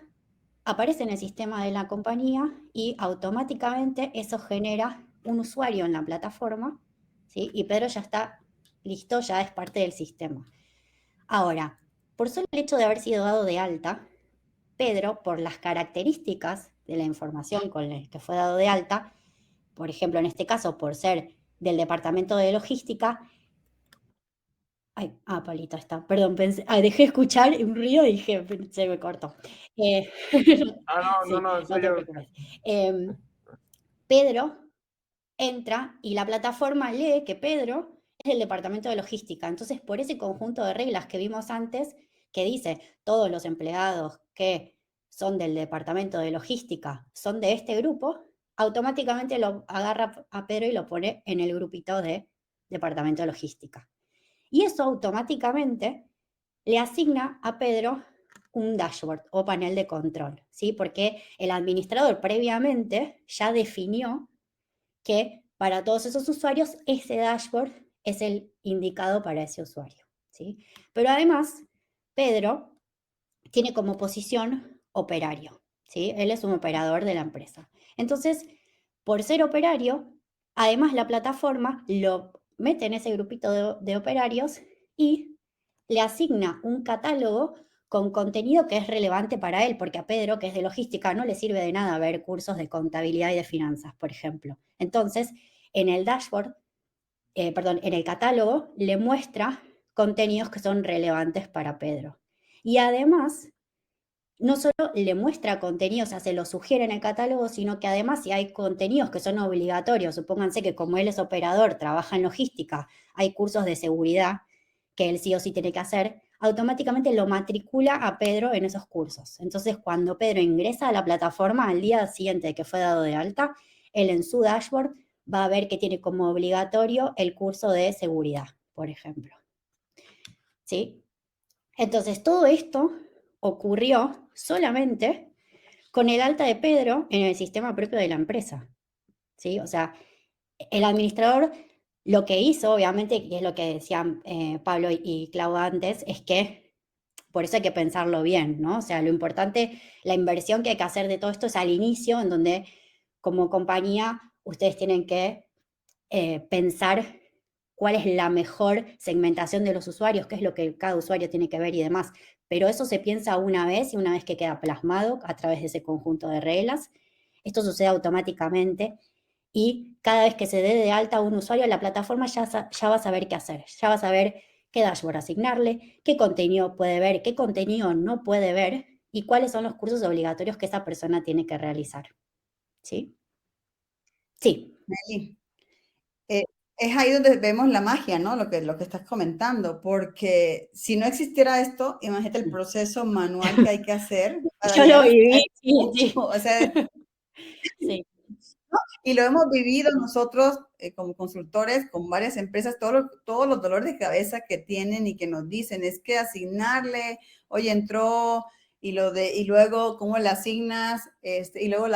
aparece en el sistema de la compañía y automáticamente eso genera un usuario en la plataforma, ¿sí? Y Pedro ya está listo, ya es parte del sistema. Ahora, por solo el hecho de haber sido dado de alta, Pedro, por las características de la información con la que fue dado de alta, por ejemplo, en este caso, por ser del departamento de logística, Palito está, perdón, dejé escuchar un ruido y dije, se me cortó. Sí, No, en no te serio. preocupes. Pedro entra y la plataforma lee que Pedro es del departamento de logística. Entonces, por ese conjunto de reglas que vimos antes, que dice todos los empleados que son del departamento de logística son de este grupo, automáticamente lo agarra a Pedro y lo pone en el grupito de departamento de logística. Y eso automáticamente le asigna a Pedro un dashboard o panel de control, ¿sí? Porque el administrador previamente ya definió que para todos esos usuarios ese dashboard es el indicado para ese usuario, ¿sí? Pero además, Pedro tiene como posición operario, ¿sí? Él es un operador de la empresa. Entonces, por ser operario, además la plataforma lo mete en ese grupito de operarios y le asigna un catálogo con contenido que es relevante para él, porque a Pedro, que es de logística, no le sirve de nada ver cursos de contabilidad y de finanzas, por ejemplo. Entonces, en el dashboard, en el catálogo, le muestra contenidos que son relevantes para Pedro. Y además, no solo le muestra contenidos, o sea, se lo sugiere en el catálogo, sino que además si hay contenidos que son obligatorios, supónganse que como él es operador, trabaja en logística, hay cursos de seguridad que él sí o sí tiene que hacer, automáticamente lo matricula a Pedro en esos cursos. Entonces, cuando Pedro ingresa a la plataforma al día siguiente de que fue dado de alta, él en su dashboard va a ver que tiene como obligatorio el curso de seguridad, por ejemplo. ¿Sí? Entonces, todo esto ocurrió solamente con el alta de Pedro en el sistema propio de la empresa, ¿sí? O sea, el administrador lo que hizo, obviamente, y es lo que decían Pablo y Clau antes, es que por eso hay que pensarlo bien, ¿no? O sea, lo importante, la inversión que hay que hacer de todo esto es al inicio, en donde como compañía ustedes tienen que pensar cuál es la mejor segmentación de los usuarios, qué es lo que cada usuario tiene que ver y demás. Pero eso se piensa una vez y una vez que queda plasmado a través de ese conjunto de reglas, esto sucede automáticamente y cada vez que se dé de alta a un usuario, la plataforma ya va a saber qué hacer, ya va a saber qué dashboard asignarle, qué contenido puede ver, qué contenido no puede ver y cuáles son los cursos obligatorios que esa persona tiene que realizar. ¿Sí? Sí. Meli, es ahí donde vemos la magia, ¿no? Lo que estás comentando, porque si no existiera esto, imagínate el proceso manual que hay que hacer para Yo llegar lo viví, a sí. o sea, Sí. y lo hemos vivido nosotros como consultores con varias empresas, todos los dolores de cabeza que tienen y que nos dicen es que asignarle, oye, entró y luego cómo le asignas, y luego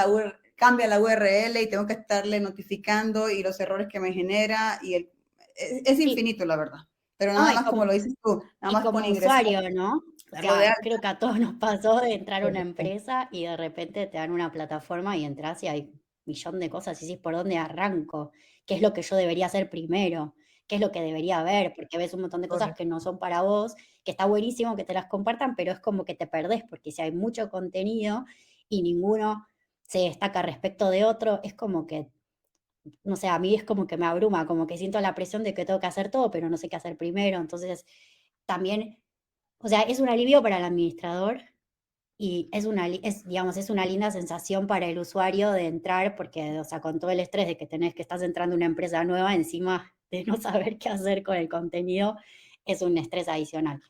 cambia la URL y tengo que estarle notificando y los errores que me genera y es infinito, la verdad. Pero nada más como lo dices tú, nada más con como ingresar. usuario, ¿no? O sea, creo que a todos nos pasó de entrar a una empresa y de repente te dan una plataforma y entras y hay un millón de cosas y dices, ¿por dónde arranco? ¿Qué es lo que yo debería hacer primero? ¿Qué es lo que debería ver? Porque ves un montón de cosas que no son para vos, que está buenísimo que te las compartan, pero es como que te perdés, porque si hay mucho contenido y ninguno se destaca respecto de otro, es como que, no sé, a mí es como que me abruma, como que siento la presión de que tengo que hacer todo, pero no sé qué hacer primero. Entonces, también, o sea, es un alivio para el administrador y digamos, es una linda sensación para el usuario de entrar, porque, o sea, con todo el estrés de que estás entrando a una empresa nueva, encima de no saber qué hacer con el contenido, es un estrés adicional.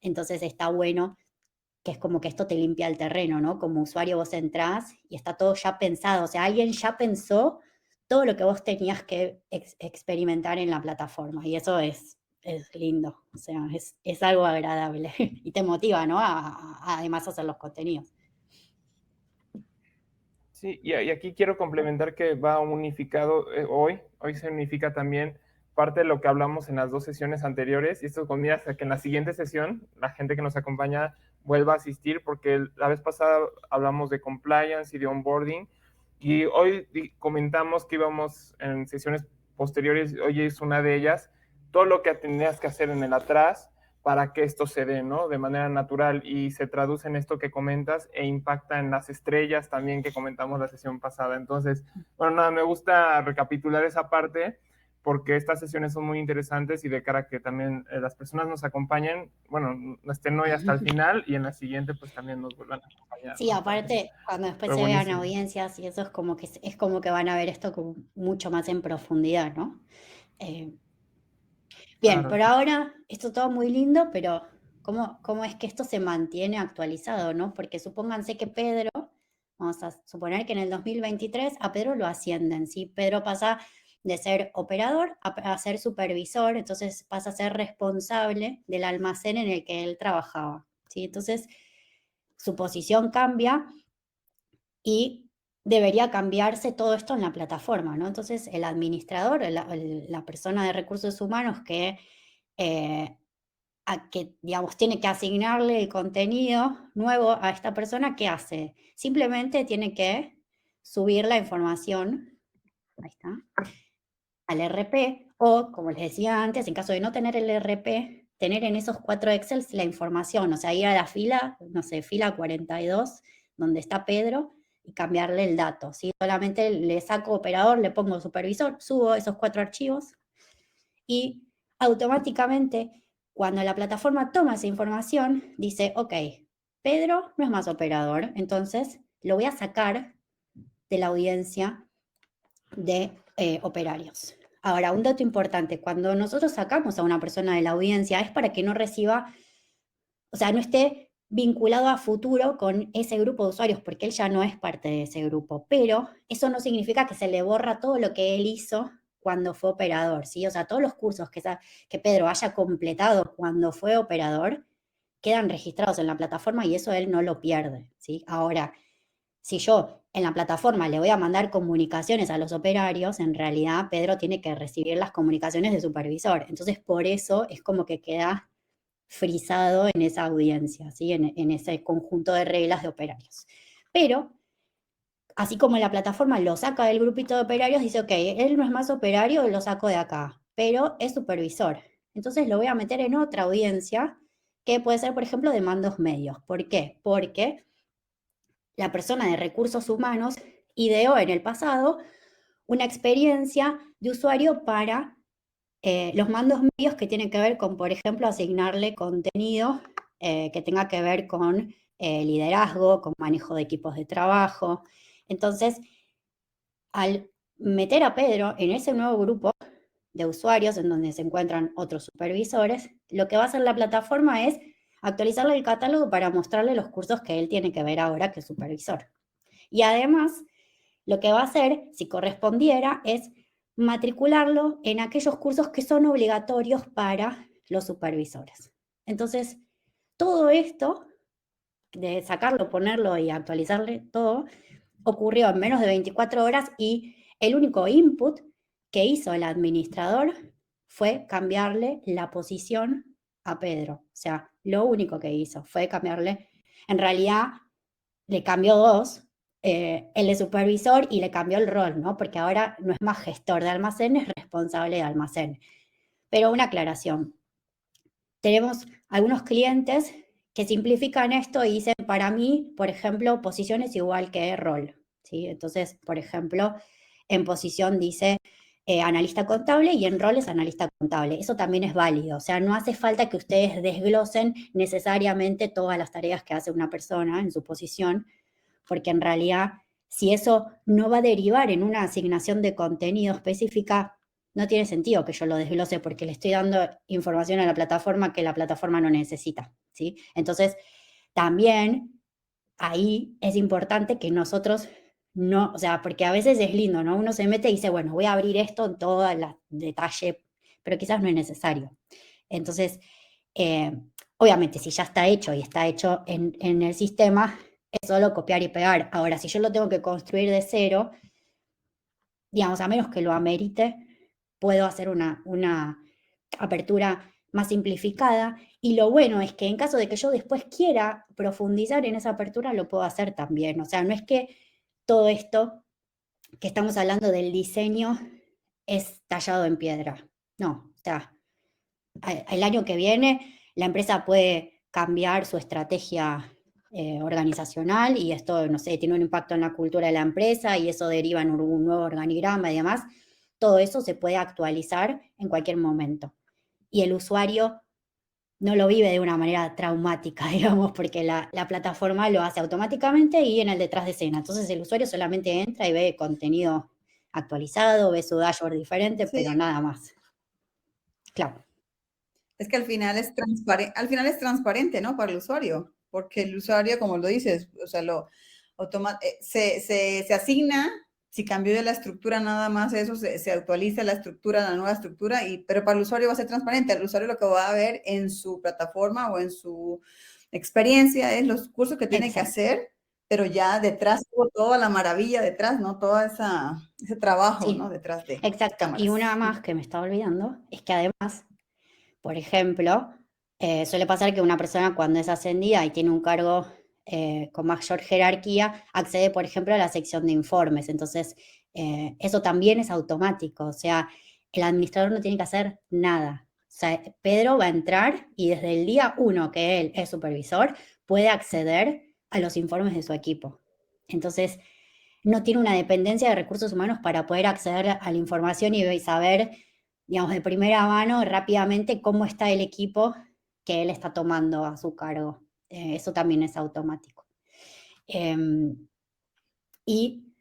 Entonces está bueno que es como que esto te limpia el terreno, ¿no? Como usuario vos entrás y está todo ya pensado, o sea, alguien ya pensó todo lo que vos tenías que experimentar en la plataforma y eso es lindo, o sea, es algo agradable y te motiva, ¿no? A además hacer los contenidos. Sí, y aquí quiero complementar que va unificado hoy se unifica también parte de lo que hablamos en las 2 sesiones anteriores, y esto con miras a que en la siguiente sesión la gente que nos acompaña vuelva a asistir, porque la vez pasada hablamos de compliance y de onboarding, y hoy comentamos que íbamos en sesiones posteriores, hoy es una de ellas, todo lo que tenías que hacer en el atrás para que esto se dé, ¿no? De manera natural, y se traduce en esto que comentas e impacta en las estrellas también que comentamos la sesión pasada. Entonces, bueno, nada, me gusta recapitular esa parte porque estas sesiones son muy interesantes y de cara a que también las personas nos acompañen, bueno, estén hoy hasta el final y en la siguiente pues también nos vuelvan a acompañar. Sí, ¿no? aparte, cuando después se vean audiencias y eso es como que van a ver esto como mucho más en profundidad, ¿no? Bien, Claro. por ahora esto todo muy lindo, pero ¿cómo es que esto se mantiene actualizado, no? Porque supónganse que Pedro, vamos a suponer que en el 2023 a Pedro lo ascienden, ¿sí? Pedro pasa de ser operador a ser supervisor, entonces pasa a ser responsable del almacén en el que él trabajaba, ¿sí? Entonces su posición cambia y debería cambiarse todo esto en la plataforma, ¿no? Entonces, el administrador, la persona de recursos humanos que, digamos, tiene que asignarle el contenido nuevo a esta persona, ¿qué hace? Simplemente tiene que subir la información, ahí está, al RP, o, como les decía antes, en caso de no tener el RP, tener en esos 4 Excels la información, o sea, ir a la fila, no sé, fila 42, donde está Pedro, y cambiarle el dato, ¿sí? Solamente le saco operador, le pongo supervisor, subo esos 4 archivos, y automáticamente, cuando la plataforma toma esa información, dice, ok, Pedro no es más operador, entonces lo voy a sacar de la audiencia de operarios. Ahora, un dato importante, cuando nosotros sacamos a una persona de la audiencia es para que no reciba, o sea, no esté vinculado a futuro con ese grupo de usuarios, porque él ya no es parte de ese grupo, pero eso no significa que se le borra todo lo que él hizo cuando fue operador, ¿sí? O sea, todos los cursos que Pedro haya completado cuando fue operador quedan registrados en la plataforma y eso él no lo pierde, ¿sí? Ahora, si yo en la plataforma le voy a mandar comunicaciones a los operarios, en realidad Pedro tiene que recibir las comunicaciones de supervisor. Entonces, por eso es como que queda frisado en esa audiencia, ¿sí? En ese conjunto de reglas de operarios. Pero, así como la plataforma lo saca del grupito de operarios, dice, ok, él no es más operario, lo saco de acá, pero es supervisor. Entonces lo voy a meter en otra audiencia, que puede ser, por ejemplo, de mandos medios. ¿Por qué? Porque la persona de recursos humanos ideó en el pasado una experiencia de usuario para los mandos medios que tienen que ver con, por ejemplo, asignarle contenido que tenga que ver con liderazgo, con manejo de equipos de trabajo. Entonces, al meter a Pedro en ese nuevo grupo de usuarios en donde se encuentran otros supervisores, lo que va a hacer la plataforma es actualizarle el catálogo para mostrarle los cursos que él tiene que ver ahora que es supervisor. Y además, lo que va a hacer, si correspondiera, es matricularlo en aquellos cursos que son obligatorios para los supervisores. Entonces, todo esto, de sacarlo, ponerlo y actualizarle todo, ocurrió en menos de 24 horas y el único input que hizo el administrador fue cambiarle la posición a Pedro. O sea, lo único que hizo fue cambiarle, en realidad le cambió 2, el de supervisor y le cambió el rol, ¿no? Porque ahora no es más gestor de almacén, es responsable de almacén. Pero una aclaración. Tenemos algunos clientes que simplifican esto y dicen, para mí, por ejemplo, posición es igual que rol, ¿sí? Entonces, por ejemplo, en posición dice analista contable y en rol es analista contable. Eso también es válido. O sea, no hace falta que ustedes desglosen necesariamente todas las tareas que hace una persona en su posición, porque en realidad, si eso no va a derivar en una asignación de contenido específica, no tiene sentido que yo lo desglose porque le estoy dando información a la plataforma que la plataforma no necesita, ¿sí? Entonces, también ahí es importante que nosotros no, o sea, porque a veces es lindo, ¿no? Uno se mete y dice, bueno, voy a abrir esto en todo el detalle, pero quizás no es necesario. Entonces, obviamente, si ya está hecho y está hecho en el sistema, es solo copiar y pegar. Ahora, si yo lo tengo que construir de cero, digamos, a menos que lo amerite, puedo hacer una apertura más simplificada. Y lo bueno es que en caso de que yo después quiera profundizar en esa apertura, lo puedo hacer también. O sea, no es que todo esto que estamos hablando del diseño es tallado en piedra. No, o sea, el año que viene la empresa puede cambiar su estrategia organizacional y esto, no sé, tiene un impacto en la cultura de la empresa y eso deriva en un nuevo organigrama y demás. Todo eso se puede actualizar en cualquier momento. Y el usuario no lo vive de una manera traumática, digamos, porque la plataforma lo hace automáticamente y en el detrás de escena. Entonces el usuario solamente entra y ve contenido actualizado, ve su dashboard diferente, Sí. pero nada más. Claro. Es que al final es transparente, ¿no? Para el usuario, porque el usuario, como lo dices, o sea, se asigna, si cambió de la estructura nada más eso, se actualiza la estructura, la nueva estructura, pero para el usuario va a ser transparente. El usuario lo que va a ver en su plataforma o en su experiencia es los cursos que tiene que hacer, pero ya detrás hubo toda la maravilla detrás, ¿no? Todo ese trabajo, Sí, ¿no? Detrás de exacto. cámaras. Y una más que me estaba olvidando es que además, por ejemplo, suele pasar que una persona cuando es ascendida y tiene un cargo con mayor jerarquía, accede, por ejemplo, a la sección de informes. Entonces, eso también es automático. O sea, el administrador no tiene que hacer nada. O sea, Pedro va a entrar y desde el día 1 que él es supervisor, puede acceder a los informes de su equipo. Entonces, no tiene una dependencia de recursos humanos para poder acceder a la información y saber, digamos, de primera mano rápidamente cómo está el equipo que él está tomando a su cargo. Eso también es automático. Y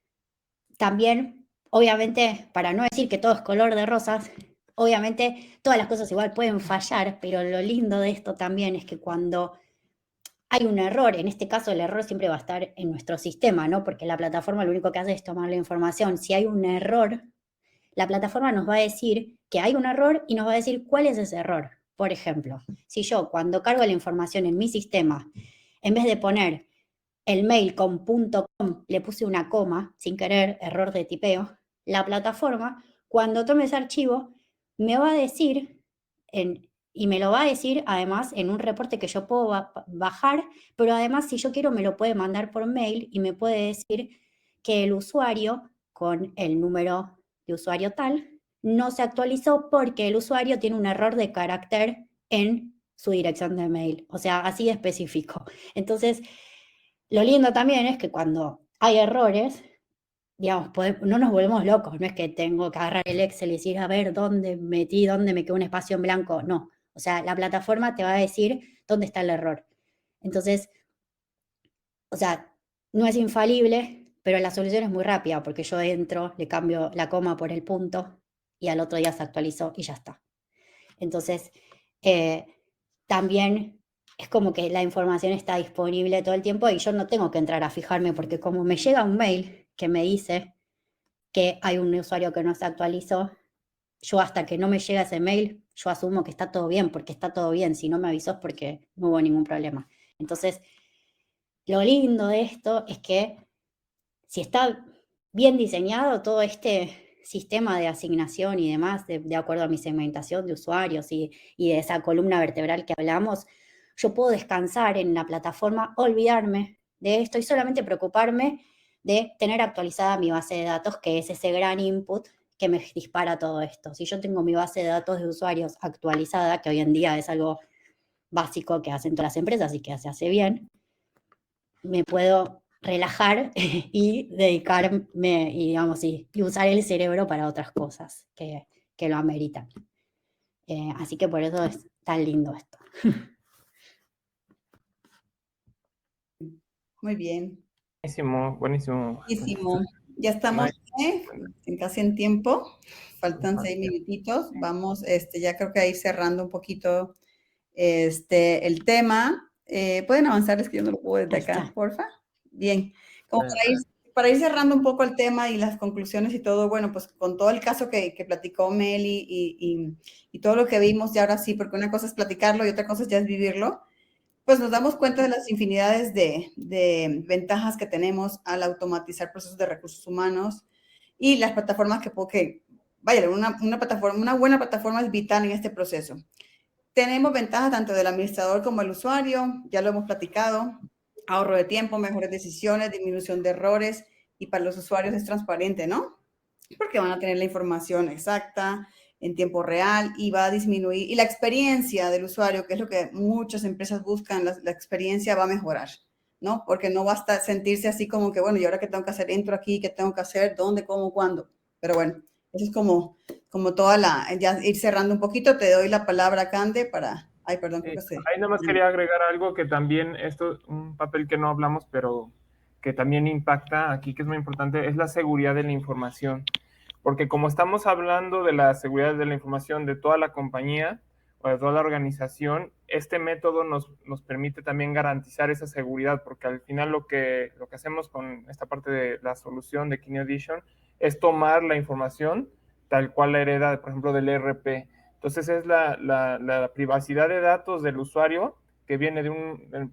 también, obviamente, para no decir que todo es color de rosas, obviamente todas las cosas igual pueden fallar, pero lo lindo de esto también es que cuando hay un error, en este caso el error siempre va a estar en nuestro sistema, ¿no? Porque la plataforma lo único que hace es tomar la información. Si hay un error, la plataforma nos va a decir que hay un error y nos va a decir cuál es ese error. Por ejemplo, si yo cuando cargo la información en mi sistema, en vez de poner el mail con .com, le puse una coma, sin querer, error de tipeo, la plataforma, cuando tome ese archivo, me va a decir, y me lo va a decir además en un reporte que yo puedo bajar, pero además si yo quiero me lo puede mandar por mail y me puede decir que el usuario con el número de usuario tal no se actualizó porque el usuario tiene un error de carácter en su dirección de mail, o sea, así de específico. Entonces, lo lindo también es que cuando hay errores, digamos, no nos volvemos locos, no es que tengo que agarrar el Excel y decir, a ver, dónde me quedó un espacio en blanco, no. O sea, la plataforma te va a decir dónde está el error. Entonces, o sea, no es infalible, pero la solución es muy rápida, porque yo entro, le cambio la coma por el punto, y al otro día se actualizó y ya está. Entonces, también es como que la información está disponible todo el tiempo y yo no tengo que entrar a fijarme porque como me llega un mail que me dice que hay un usuario que no se actualizó, yo hasta que no me llega ese mail, yo asumo que está todo bien, porque está todo bien. Si no me avisó es porque no hubo ningún problema. Entonces, lo lindo de esto es que si está bien diseñado todo este sistema de asignación y demás, de acuerdo a mi segmentación de usuarios y de esa columna vertebral que hablamos, yo puedo descansar en la plataforma, olvidarme de esto y solamente preocuparme de tener actualizada mi base de datos, que es ese gran input que me dispara todo esto. Si yo tengo mi base de datos de usuarios actualizada, que hoy en día es algo básico que hacen todas las empresas y que se hace bien, me puedo relajar y dedicarme y, digamos, y usar el cerebro para otras cosas que lo ameritan. Así que por eso es tan lindo esto. Muy bien. Buenísimo, buenísimo. Buenísimo. Ya estamos casi en tiempo. Faltan 6 minutitos. Vamos, ya creo que a ir cerrando un poquito el tema. ¿Pueden avanzar? Es que yo no lo puedo desde acá, porfa. Bien. Como para ir cerrando un poco el tema y las conclusiones y todo, bueno, pues con todo el caso que platicó Meli y todo lo que vimos, y ahora sí, porque una cosa es platicarlo y otra cosa ya es vivirlo. pues nos damos cuenta de las infinidades de ventajas que tenemos al automatizar procesos de recursos humanos y las plataformas vaya, una buena plataforma es vital en este proceso. Tenemos ventajas tanto del administrador como del usuario, ya lo hemos platicado, ahorro de tiempo, mejores decisiones, disminución de errores, y para los usuarios es transparente, ¿no? Porque van a tener la información exacta en tiempo real y va a disminuir, y la experiencia del usuario, que es lo que muchas empresas buscan, la experiencia va a mejorar, ¿no? Porque no basta sentirse así como que, bueno, ¿y ahora qué tengo que hacer? Entro aquí, ¿qué tengo que hacer? ¿Dónde? ¿Cómo? ¿Cuándo? Pero bueno, eso es como ya ir cerrando un poquito. Te doy la palabra, Cande, para, ay, perdón, creo que sé. Ahí nada más quería agregar algo que también, esto, un papel que no hablamos, pero que también impacta aquí, que es muy importante, es la seguridad de la información. Porque como estamos hablando de la seguridad de la información de toda la compañía o de toda la organización, este método nos permite también garantizar esa seguridad, porque al final lo que hacemos con esta parte de la solución de Kine Edition es tomar la información tal cual la hereda, por ejemplo, del ERP. Entonces es la privacidad de datos del usuario que viene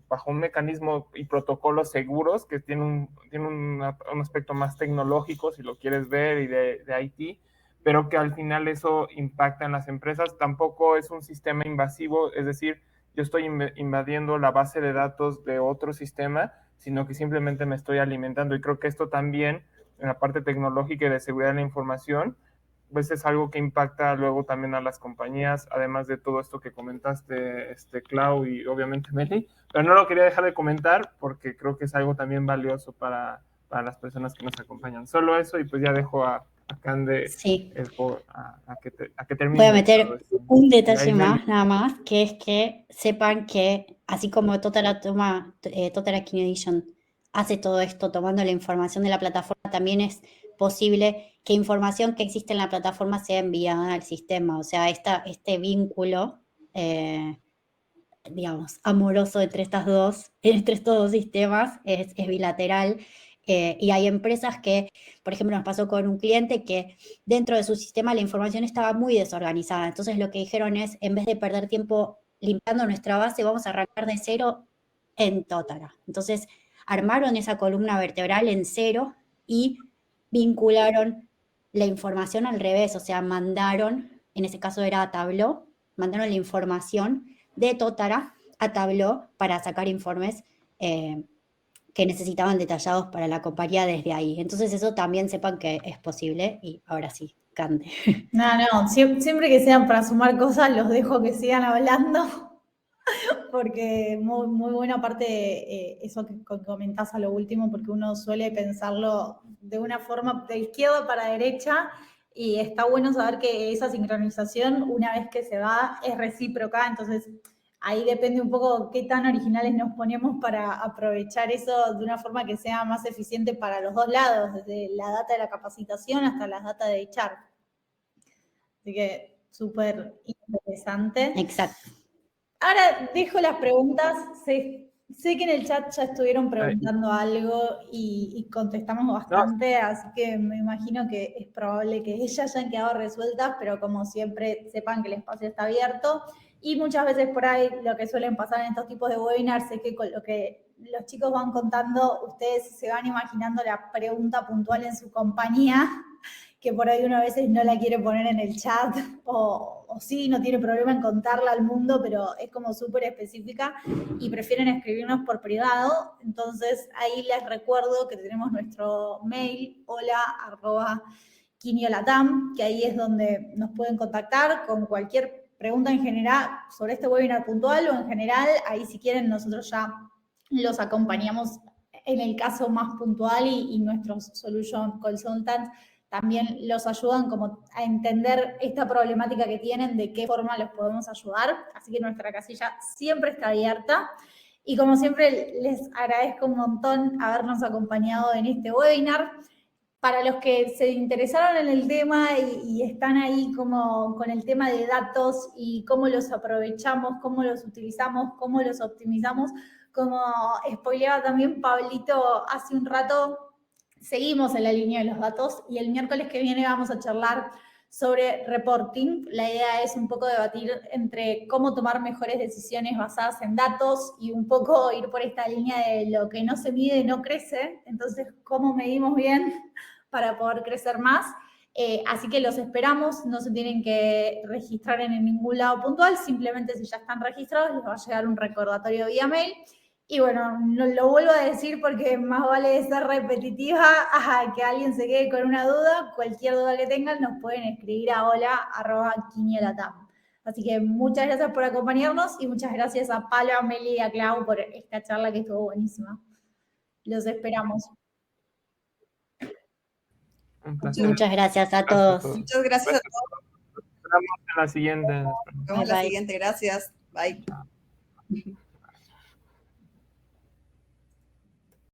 bajo un mecanismo y protocolos seguros, que tiene un aspecto más tecnológico, si lo quieres ver, y de IT, pero que al final eso impacta en las empresas. Tampoco es un sistema invasivo, es decir, yo estoy invadiendo la base de datos de otro sistema, sino que simplemente me estoy alimentando. Y creo que esto también, en la parte tecnológica y de seguridad de la información, pues es algo que impacta luego también a las compañías, además de todo esto que comentaste, Clau y obviamente Meli, pero no lo quería dejar de comentar porque creo que es algo también valioso para las personas que nos acompañan. Solo eso, y pues ya dejo a Cande Sí. a que termine. Voy a meter un detalle ahí, más, nada más, que es que sepan que así como Totara Kine Edition hace todo esto tomando la información de la plataforma, también es posible que información que existe en la plataforma sea enviada al sistema. O sea, este vínculo, digamos, amoroso entre estos dos sistemas es bilateral. Y hay empresas que, por ejemplo, nos pasó con un cliente que dentro de su sistema la información estaba muy desorganizada. Entonces lo que dijeron es, en vez de perder tiempo limpiando nuestra base, vamos a arrancar de cero en Totara. Entonces armaron esa columna vertebral en cero y vincularon la información al revés, o sea, mandaron, en ese caso era a Tableau, mandaron la información de Totara a Tableau para sacar informes que necesitaban detallados para la compañía desde ahí. Entonces eso también sepan que es posible. Y ahora sí, Cande. No, siempre que sean para sumar cosas los dejo que sigan hablando, porque muy buena parte eso que comentás a lo último, porque uno suele pensarlo de una forma de izquierda para derecha, y está bueno saber que esa sincronización, una vez que se va, es recíproca. Entonces ahí depende un poco qué tan originales nos ponemos para aprovechar eso de una forma que sea más eficiente para los dos lados, desde la data de la capacitación hasta las data de HR. Así que súper interesante. Exacto. Ahora dejo las preguntas. Sé que en el chat ya estuvieron preguntando algo y contestamos bastante, así que me imagino que es probable que ellas hayan quedado resueltas, pero como siempre sepan que el espacio está abierto. Y muchas veces por ahí lo que suelen pasar en estos tipos de webinars es que con lo que los chicos van contando, ustedes se van imaginando la pregunta puntual en su compañía, que por ahí uno a veces no la quiere poner en el chat, o sí, no tiene problema en contarla al mundo, pero es como súper específica y prefieren escribirnos por privado. Entonces ahí les recuerdo que tenemos nuestro mail, hola@kiniolatam, que ahí es donde nos pueden contactar con cualquier pregunta en general sobre este webinar puntual o en general. Ahí si quieren nosotros ya los acompañamos en el caso más puntual, y nuestros solution consultants también los ayudan como a entender esta problemática que tienen, de qué forma los podemos ayudar. Así que nuestra casilla siempre está abierta. Y como siempre, les agradezco un montón habernos acompañado en este webinar. Para los que se interesaron en el tema y están ahí como con el tema de datos y cómo los aprovechamos, cómo los utilizamos, cómo los optimizamos, como spoileaba también Pablito hace un rato, seguimos en la línea de los datos, y el miércoles que viene vamos a charlar sobre reporting. La idea es un poco debatir entre cómo tomar mejores decisiones basadas en datos y un poco ir por esta línea de lo que no se mide no crece. Entonces, ¿cómo medimos bien para poder crecer más? Así que los esperamos, no se tienen que registrar en ningún lado puntual, simplemente si ya están registrados les va a llegar un recordatorio vía mail. Y bueno, no lo vuelvo a decir porque más vale ser repetitiva a que alguien se quede con una duda. Cualquier duda que tengan nos pueden escribir a hola@quinielatam. Así que muchas gracias por acompañarnos y muchas gracias a Palo, a Meli y a Clau por esta charla que estuvo buenísima. Los esperamos. Muchas gracias a todos. Muchas gracias a todos. Nos vemos en la siguiente. Nos vemos en la siguiente. Gracias. Bye.